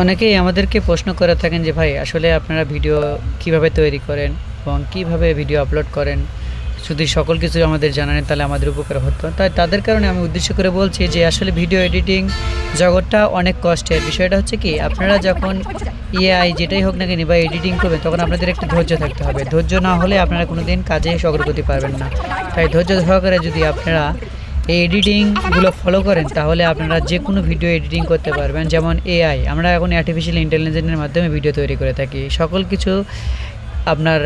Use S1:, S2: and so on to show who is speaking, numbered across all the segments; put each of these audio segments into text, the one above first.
S1: অনেকেই আমাদেরকে প্রশ্ন করে থাকেন যে ভাই আসলে আপনারা ভিডিও কিভাবে তৈরি করেন এবং কিভাবে ভিডিও আপলোড করেন। যদি সকল কিছু আমাদের জানান তাহলে আমাদের উপকার হতো। তাই তাদের কারণে আমি উদ্দেশ্য করে বলছি যে আসলে ভিডিও এডিটিং জগৎটা অনেক কষ্টের। বিষয়টা হচ্ছে কি, আপনারা যখন এআই যেটাই হোক না কেন বা এডিটিং করবেন তখন আপনাদের একটু ধৈর্য থাকতে হবে। ধৈর্য না হলে আপনারা কোনো দিন কাজে অগ্রগতি পারবেন না। তাই ধৈর্য সহকারে যদি আপনারা এই এডিটিংগুলো ফলো করেন তাহলে আপনারা যে কোনো ভিডিও এডিটিং করতে পারবেন। যেমন এআই, আমরা এখন আর্টিফিশিয়াল ইন্টেলিজেন্সের মাধ্যমে ভিডিও তৈরি করে থাকি সকল কিছু আপনার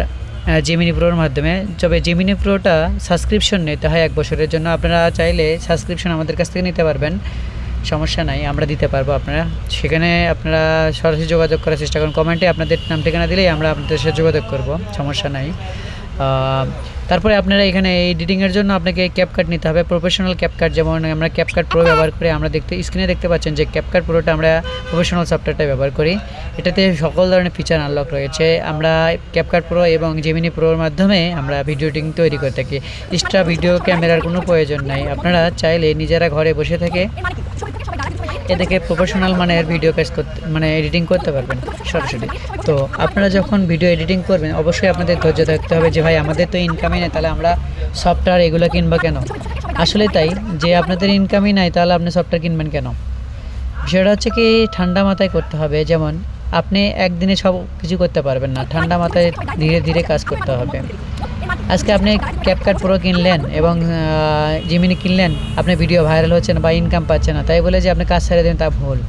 S1: জেমিনি প্রোর মাধ্যমে। তবে জেমিনি প্রোটা সাবস্ক্রিপশন নিতে হয় 1 বছরের জন্য। আপনারা চাইলে সাবস্ক্রিপশন আমাদের কাছ থেকে নিতে পারবেন, সমস্যা নাই, আমরা দিতে পারবো। আপনারা সেখানে আপনারা সরাসরি যোগাযোগ করার চেষ্টা করুন। কমেন্টে আপনাদের নাম ঠিকানা দিলেই আমরা আপনাদের সাথে যোগাযোগ করব, সমস্যা নাই। তারপরে আপনারা এখানে এডিটিংয়ের জন্য আপনাকে ক্যাপকাট নিতে হবে, প্রফেশনাল ক্যাপকাট। যেমন আমরা ক্যাপকাট প্রো ব্যবহার করি, আমরা স্ক্রিনে দেখতে পাচ্ছেন যে ক্যাপকাট প্রোটা আমরা প্রফেশনাল সফটওয়্যারটা ব্যবহার করি। এটাতে সকল ধরনের ফিচার আনলক রয়েছে। আমরা ক্যাপকাট প্রো এবং জেমিনি প্রোর মাধ্যমে আমরা ভিডিও এডিটিং তৈরি করে থাকি। এক্সট্রা ভিডিও ক্যামেরার কোনো প্রয়োজন নাই। আপনারা চাইলে নিজেরা ঘরে বসে থেকে এ থেকে প্রফেশনাল মানের ভিডিও কাজ করতে এডিটিং করতে পারবেন সরাসরি। তো আপনারা যখন ভিডিও এডিটিং করবেন অবশ্যই আপনাদের ধৈর্য থাকতে হবে যে ভাই আমাদের তো ইনকামই নেই, তাহলে আমরা সফটওয়্যার এগুলো কিনবো কেন। আসলে তাই, যে আপনাদের ইনকামই নাই তাহলে আপনি সফটওয়্যার কিনবেন কেন। বিষয়টা হচ্ছে কি, ঠান্ডা মাথায় করতে হবে। যেমন আপনি একদিনে সব কিছু করতে পারবেন না, ঠান্ডা মাথায় ধীরে ধীরে কাজ করতে হবে। আজকে আপনি ক্যাপকাট প্রো কিনলেন এবং জেমিনি কিনলেন, আপনার ভিডিও ভাইরাল হচ্ছে না বা ইনকাম পাচ্ছে না, তাই বলে যে আপনি কাজ ছেড়ে দেন তা ভুল।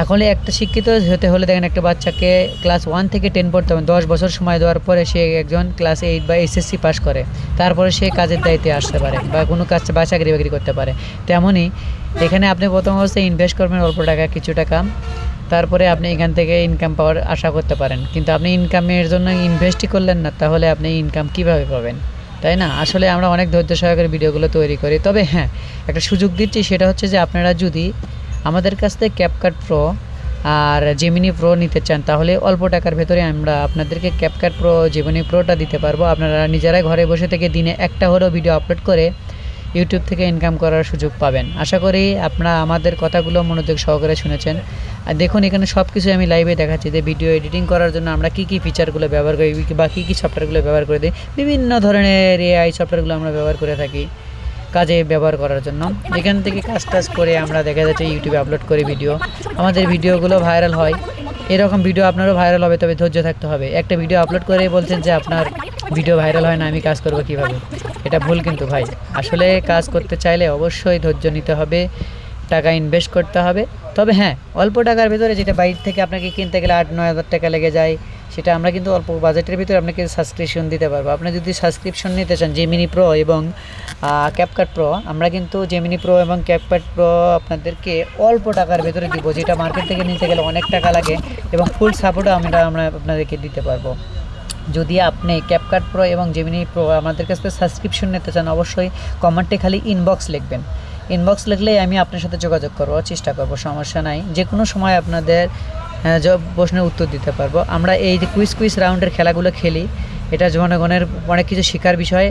S1: এখন একটা শিক্ষিত হতে হলে দেখেন, একটা বাচ্চাকে ক্লাস 1 থেকে 10 পড়তে হবে। 10 বছর সময় দেওয়ার পরে সে একজন ক্লাস 8 বা এসএসসি পাস করে, তারপরে সে কাজের দায়িত্বে আসতে পারে বা কোনো কাজ বা চাকরি বাকরি করতে পারে। তেমনই এখানে আপনি প্রথম অবস্থায় ইনভেস্ট করবেন অল্প টাকা, কিছু টাকা, তারপরে আপনি এখান থেকে ইনকাম পাওয়ার আশা করতে পারেন। কিন্তু আপনি ইনকামের জন্য ইনভেস্টই করলেন না, তাহলে আপনি ইনকাম কিভাবে পাবেন, তাই না? আসলে আমরা অনেক ধৈর্য সহকারে ভিডিওগুলো তৈরি করি। তবে হ্যাঁ, একটা সুযোগ দিচ্ছি, সেটা হচ্ছে যে আপনারা যদি আমাদের কাছ থেকে ক্যাপকাট প্রো আর জেমিনি প্রো নিতে চান তাহলে অল্প টাকার ভেতরে আমরা আপনাদেরকে ক্যাপকাট প্রো জেমিনি প্রোটা দিতে পারবো। আপনারা নিজেরাই ঘরে বসে থেকে দিনে একটা হলেও ভিডিও আপলোড করে ইউটিউব থেকে ইনকাম করার সুযোগ পাবেন। আশা করি আপনারা আমাদের কথাগুলো মনোযোগ সহকারে শুনেছেন। আর দেখুন, এখানে সব কিছু আমি লাইভে দেখাচ্ছি যে ভিডিও এডিটিং করার জন্য আমরা কী কী ফিচারগুলো ব্যবহার করি বা কী কী সফটওয়্যারগুলো ব্যবহার করে দিই। বিভিন্ন ধরনের এআই সফটওয়্যারগুলো আমরা ব্যবহার করে থাকি কাজে ব্যবহার করার জন্য। এখান থেকে কাজ করে আমরা দেখা যাচ্ছে ইউটিউবে আপলোড করি ভিডিও, আমাদের ভিডিওগুলো ভাইরাল হয়। এরকম ভিডিও আপনারও ভাইরাল হবে, তবে ধৈর্য থাকতে হবে। একটা ভিডিও আপলোড করে বলছেন যে আপনার ভিডিও ভাইরাল হয় না, আমি কাজ করব কিভাবে, এটা ভুল কিন্তু ভাই। আসলে কাজ করতে চাইলে অবশ্যই ধৈর্য নিতে হবে, টাকা ইনভেস্ট করতে হবে। তবে হ্যাঁ, অল্প টাকার ভিতরে, যেটা বাইরে থেকে আপনাকে কিনতে গেলে 8-9 হাজার টাকা লেগে যায়, সেটা আমরা কিন্তু অল্প বাজেটের ভিতরে আপনাকে সাবস্ক্রিপশন দিতে পারবো। আপনি যদি সাবস্ক্রিপশন নিতে চান জেমিনি প্রো এবং ক্যাপকাট প্রো, আমরা কিন্তু জেমিনি প্রো এবং ক্যাপকাট প্রো আপনাদেরকে অল্প টাকার ভেতরে দিব, যেটা মার্কেট থেকে নিতে গেলে অনেক টাকা লাগে, এবং ফুল সাপোর্টও আমরা আপনাদেরকে দিতে পারবো। যদি আপনি ক্যাপকাট প্রো এবং জেমিনি প্রো আমাদের কাছ থেকে সাবস্ক্রিপশন নিতে চান, অবশ্যই কমেন্টে খালি ইনবক্স লিখবেন। ইনবক্স লিখলেই আমি আপনার সাথে যোগাযোগ করবো, চেষ্টা করবো, সমস্যা নাই। যে কোনো সময় আপনাদের প্রশ্নের উত্তর দিতে পারবো। আমরা এই যে কুইজ রাউন্ডের খেলাগুলো খেলি, এটা জনগণের অনেক কিছু শেখার বিষয়।